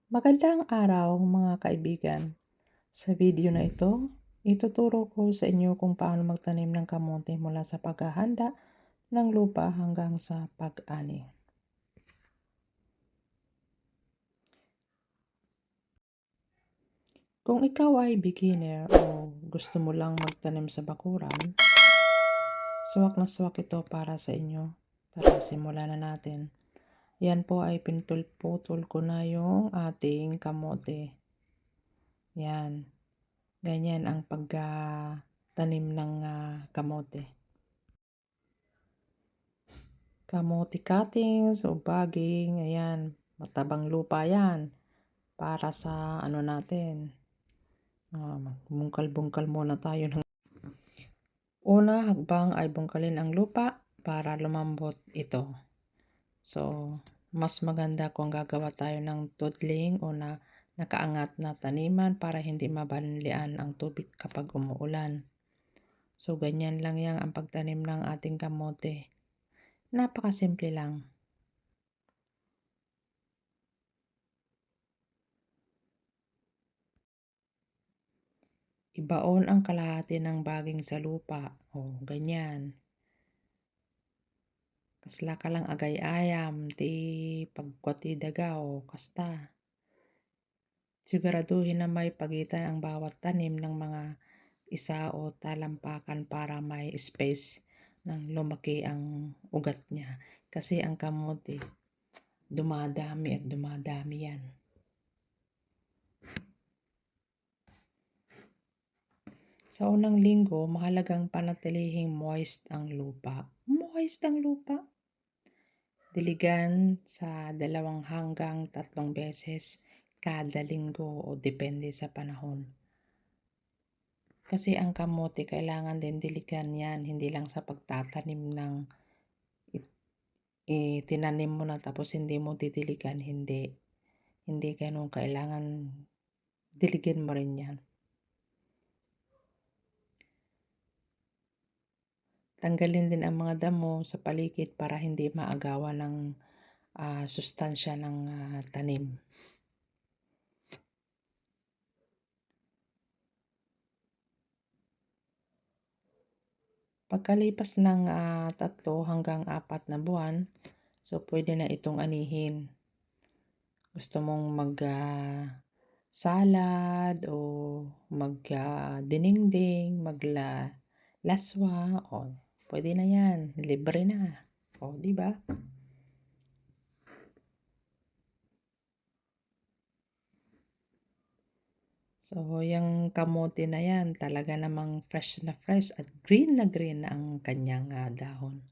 Magandang araw mga kaibigan. Sa video na ito, ituturo ko sa inyo kung paano magtanim ng kamote mula sa paghahanda ng lupa hanggang sa pag-ani. Kung ikaw ay beginner o gusto mo lang magtanim sa bakuran, swak na swak ito para sa inyo. Tara, simulan na natin. Yan po ay pinutol-putol ko na yung ating kamote. Yan. Ganyan ang pagtanim ng kamote. Kamote cuttings o bagging, ayan, matabang lupa yan para sa ano natin. Bungkal-bungkal muna tayo. Una hakbang ay bungkalin ang lupa para lumambot ito. So, mas maganda kung gagawa tayo ng tudling o nakaangat na taniman para hindi mabanlian ang tubig kapag umuulan. So, ganyan lang yan ang pagtanim ng ating kamote. Napakasimple lang. Ibaon ang kalahati ng baging sa lupa. O, ganyan. Kasla ka lang agay-ayam, ti pagkwati daga o kasta. Siguraduhin na may pagitan ang bawat tanim ng mga isa o talampakan para may space nang lumaki ang ugat niya. Kasi ang kamote, dumadami at dumadami yan. Sa unang linggo, mahalagang panatilihing moist ang lupa. Moist ang lupa. Diligan sa 2 hanggang 3 beses kada linggo o depende sa panahon. Kasi ang kamote kailangan din diligan yan, hindi lang sa pagtatanim ng tinanim mo na tapos hindi mo didiligan, hindi. Hindi ganun, kailangan diligin mo rin yan. Tanggalin din ang mga damo sa paligid para hindi maagawan ng sustansya ng tanim. Pagkalipas ng 3 hanggang 4 na buwan, so pwede na itong anihin. Gusto mong salad o dinengdeng, laswa, o pwede na yan, libre na. O, di ba? So, yung kamote na yan, talaga namang fresh na fresh at green na ang kanyang dahon.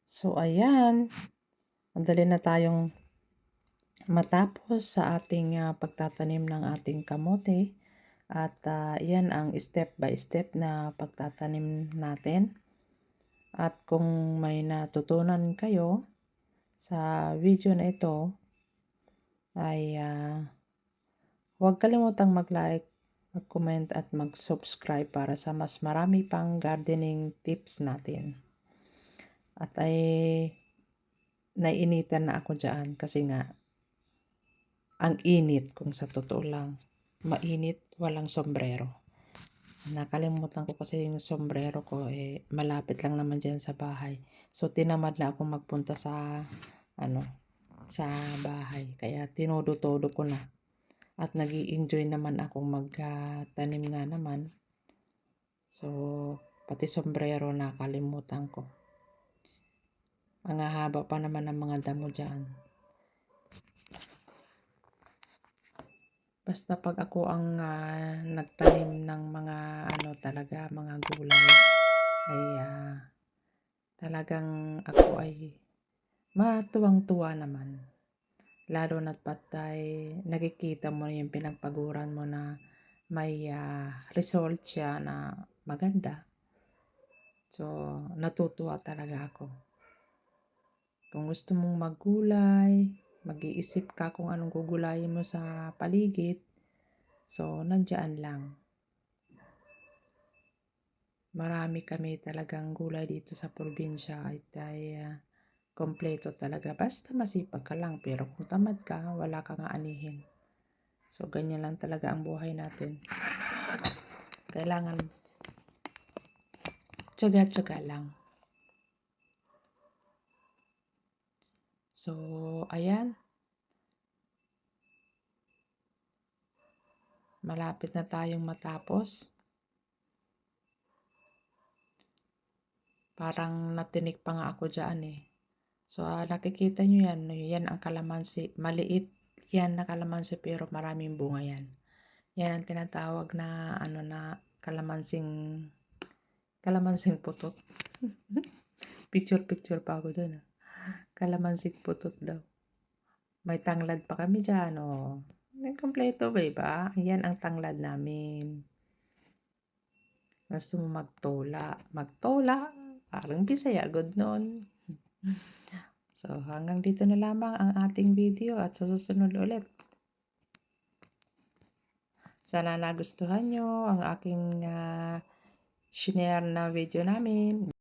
So, ayan. Madali na tayong matapos sa ating pagtatanim ng ating kamote. At yan ang step by step na pagtatanim natin. At kung may natutunan kayo sa video na ito, ay huwag kalimutang mag-like, mag-comment at mag-subscribe para sa mas marami pang gardening tips natin. At ay naiinitan na ako dyan kasi nga ang init kung sa totoo lang. Mainit, walang sombrero. Nakalimutan ko kasi yung sombrero ko malapit lang naman dyan sa bahay. So tinamad na ako magpunta sa sa bahay. Kaya tinodo-todo ko na. At nag-i-enjoy naman akong magtanim nga naman. So pati sombrero nakalimutan ko. Ang haba pa naman ng mga damo dyan. Basta pag ako ang nagtanim ng mga talaga mga gulay ay talagang ako ay matuwang-tuwa naman. Lalo na't patay nakikita mo yung pinagpaguran mo na may result siya na maganda. So natutuwa talaga ako. Kung gusto mong maggulay, mag-iisip ka kung anong gugulayin mo sa paligid, so nandiyan lang. Marami kami talagang gulay dito sa probinsya ay kompleto talaga. Basta masipag ka lang, pero kung tamad ka, wala kang aanihin. So ganyan lang talaga ang buhay natin. Kailangan tiyaga-tiyaga lang. So ayan. Malapit na tayong matapos. Parang natinik pa nga ako dyan So nakikita nyo yan. Yan ang kalamansi. Maliit yan na kalamansi pero maraming bunga yan. Yan ang tinatawag na na kalamansing putot. Picture pa ako dun. Kalamansing putot daw. May tanglad pa kami dyan. Kompleto ba diba? Yan ang tanglad namin. Gusto mo magtola. Magtola. Parang Bisaya. Good nun. So hanggang dito na lamang ang ating video at sa susunod ulit. Sana nagustuhan nyo ang aking share na video namin.